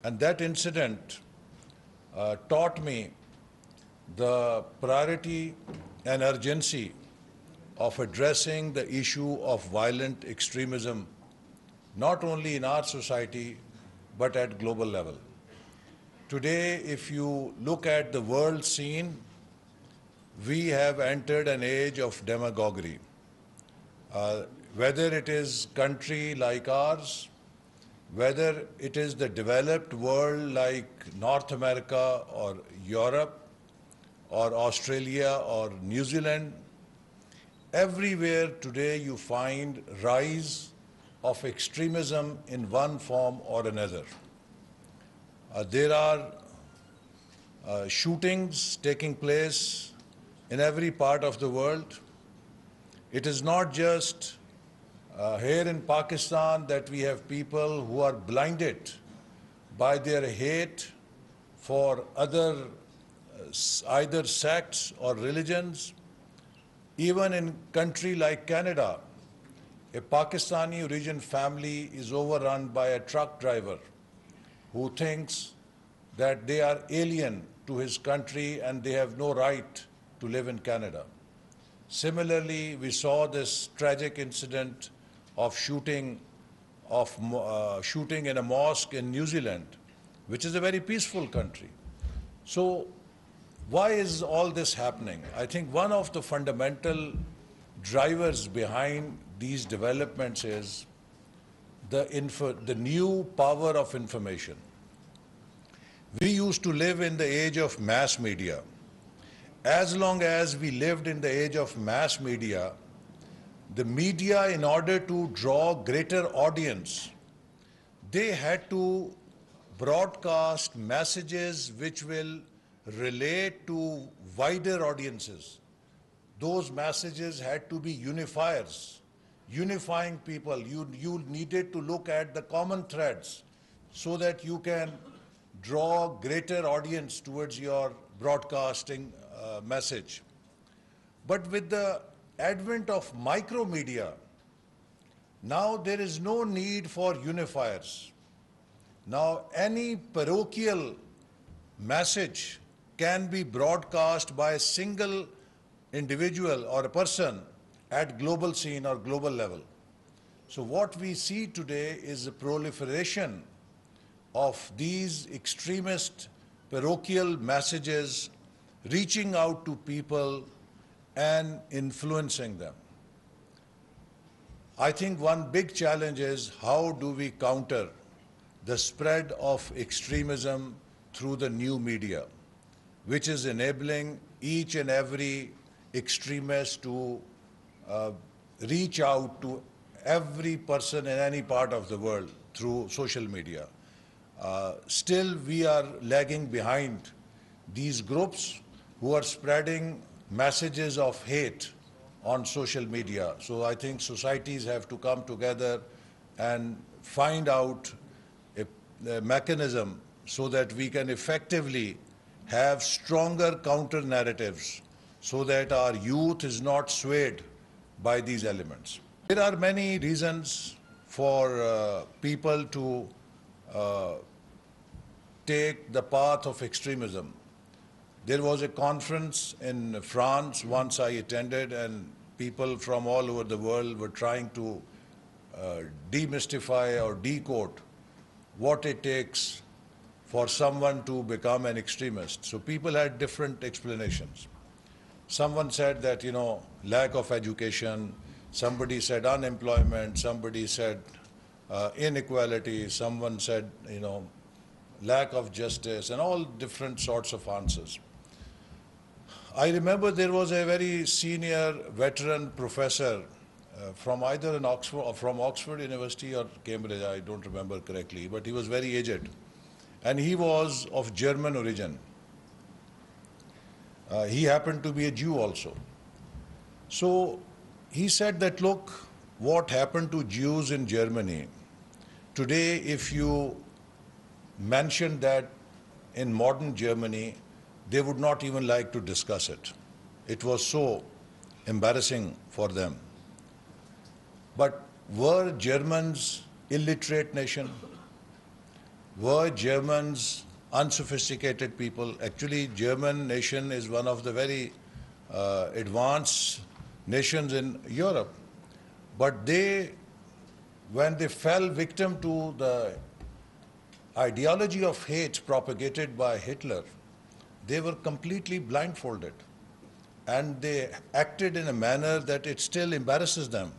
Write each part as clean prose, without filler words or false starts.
And that incident taught me the priority and urgency of addressing the issue of violent extremism, not only in our society, but at global level. Today, if you look at the world scene, we have entered an age of demagoguery. Whether it is country like ours, whether it is the developed world like North America or Europe or Australia or New Zealand, everywhere today you find rise of extremism in one form or another. There are shootings taking place in every part of the world. It is not just here in Pakistan that we have people who are blinded by their hate for other either sects or religions. Even in a country like Canada, a Pakistani origin family is overrun by a truck driver who thinks that they are alien to his country and they have no right to live in Canada. Similarly, we saw this tragic incident of shooting in a mosque in New Zealand, which is a very peaceful country. So why is all this happening? I think one of the fundamental drivers behind these developments is the new power of information. We used to live in the age of mass media. As long as we lived in the age of mass media, the media, in order to draw greater audience, they had to broadcast messages which will relate to wider audiences. Those messages had to be unifiers, unifying people. You needed to look at the common threads so that you can draw greater audience towards your broadcasting message. But with the advent of micromedia, now there is no need for unifiers. Now any parochial message can be broadcast by a single individual or a person at global scene or global level. So what we see today is a proliferation of these extremist parochial messages reaching out to people and influencing them. I think one big challenge is how do we counter the spread of extremism through the new media, which is enabling each and every extremist to reach out to every person in any part of the world through social media. Still, we are lagging behind these groups who are spreading messages of hate on social media. So I think societies have to come together and find out a mechanism so that we can effectively have stronger counter narratives so that our youth is not swayed by these elements. There are many reasons for people to take the path of extremism. There was a conference in France once I attended, and people from all over the world were trying to demystify or decode what it takes for someone to become an extremist. So people had different explanations. Someone said that, lack of education, somebody said unemployment, somebody said inequality, someone said, lack of justice, and all different sorts of answers. I remember there was a very senior veteran professor from either from Oxford University or Cambridge, I don't remember correctly, but he was very aged. And he was of German origin. He happened to be a Jew also. So he said that, look, what happened to Jews in Germany, today if you mention that in modern Germany, they would not even like to discuss it. It was so embarrassing for them. But were Germans illiterate nation? were Germans unsophisticated people? Actually, German nation is one of the very advanced nations in Europe. But they, when they fell victim to the ideology of hate propagated by Hitler, they were completely blindfolded. And they acted in a manner that it still embarrasses them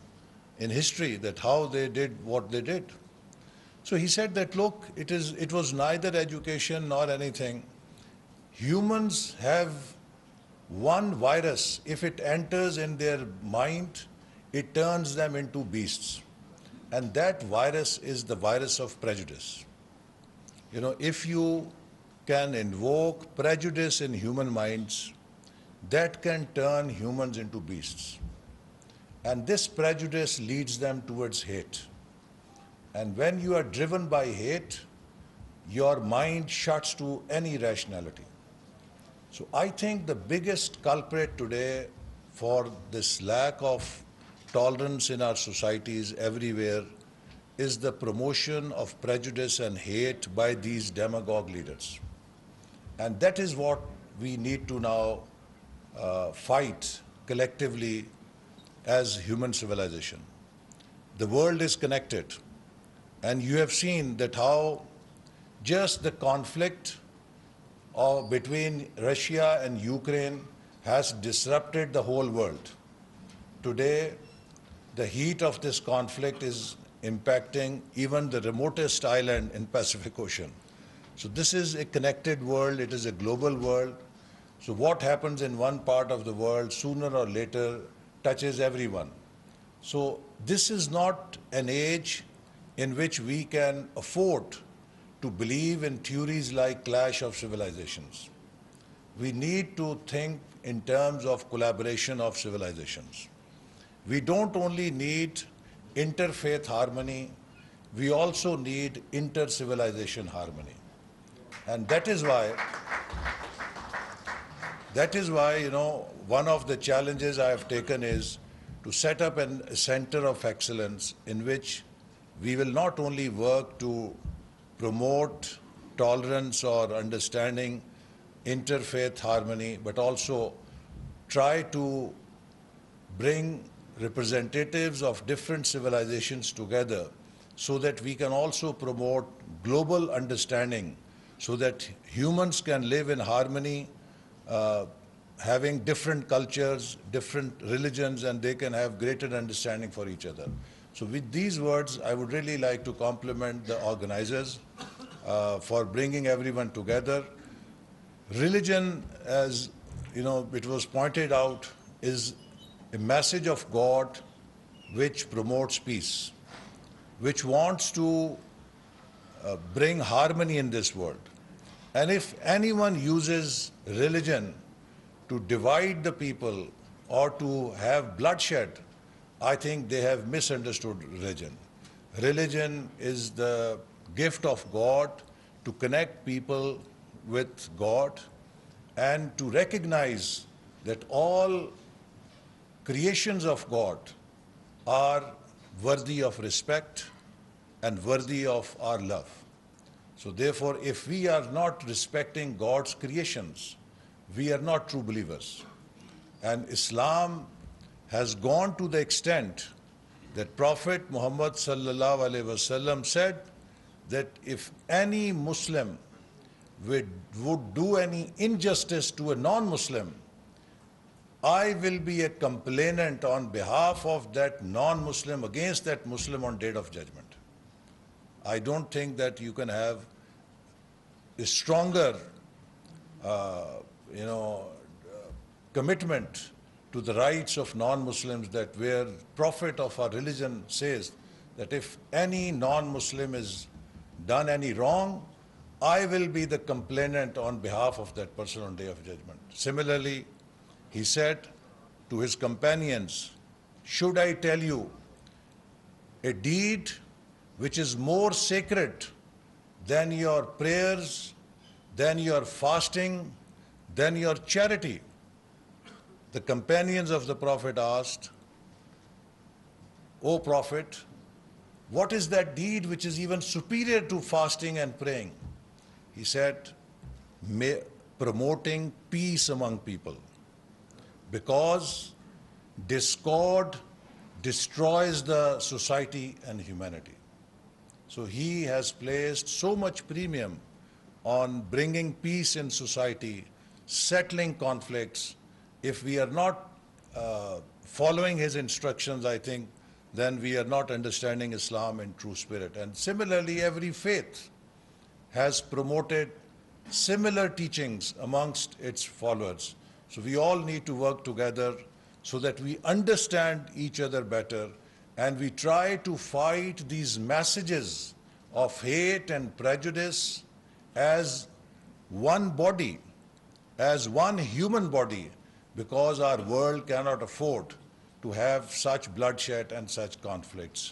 in history, that how they did what they did. So he said that, look, it was neither education nor anything. Humans have one virus. If it enters in their mind, it turns them into beasts. And that virus is the virus of prejudice. You know, if you can invoke prejudice in human minds, that can turn humans into beasts. And this prejudice leads them towards hate. And when you are driven by hate, your mind shuts to any rationality. So I think the biggest culprit today for this lack of tolerance in our societies everywhere is the promotion of prejudice and hate by these demagogue leaders. And that is what we need to now fight collectively as human civilization. The world is connected, and you have seen that how just the conflict between Russia and Ukraine has disrupted the whole world. Today, the heat of this conflict is impacting even the remotest island in Pacific Ocean. So this is a connected world, it is a global world. So what happens in one part of the world sooner or later touches everyone. So this is not an age in which we can afford to believe in theories like clash of civilizations. We need to think in terms of collaboration of civilizations. We don't only need interfaith harmony, we also need inter-civilization harmony. And that is why, you know, one of the challenges I have taken is to set up a center of excellence in which we will not only work to promote tolerance or understanding interfaith harmony, but also try to bring representatives of different civilizations together so that we can also promote global understanding so that humans can live in harmony, having different cultures, different religions, and they can have greater understanding for each other. So with these words, I would really like to compliment the organizers for bringing everyone together. Religion, as you know, it was pointed out, is a message of God which promotes peace, which wants to bring harmony in this world. And if anyone uses religion to divide the people or to have bloodshed, I think they have misunderstood religion. Religion is the gift of God to connect people with God and to recognize that all creations of God are worthy of respect and worthy of our love. So therefore, if we are not respecting God's creations, we are not true believers. And Islam has gone to the extent that Prophet Muhammad sallallahu alaihi wasallam said that if any Muslim would do any injustice to a non-Muslim, I will be a complainant on behalf of that non-Muslim against that Muslim on Day of Judgment. I don't think that you can have a stronger, commitment to the rights of non-Muslims, that where Prophet of our religion says that if any non-Muslim is done any wrong, I will be the complainant on behalf of that person on Day of Judgment. Similarly, he said to his companions, should I tell you a deed which is more sacred than your prayers, than your fasting, than your charity? The companions of the Prophet asked, O Prophet, what is that deed which is even superior to fasting and praying? He said, promoting peace among people, because discord destroys the society and humanity. So he has placed so much premium on bringing peace in society, settling conflicts. If we are not following his instructions, I think, then we are not understanding Islam in true spirit. And similarly, every faith has promoted similar teachings amongst its followers. So we all need to work together so that we understand each other better, and we try to fight these messages of hate and prejudice as one body, as one human body, because our world cannot afford to have such bloodshed and such conflicts.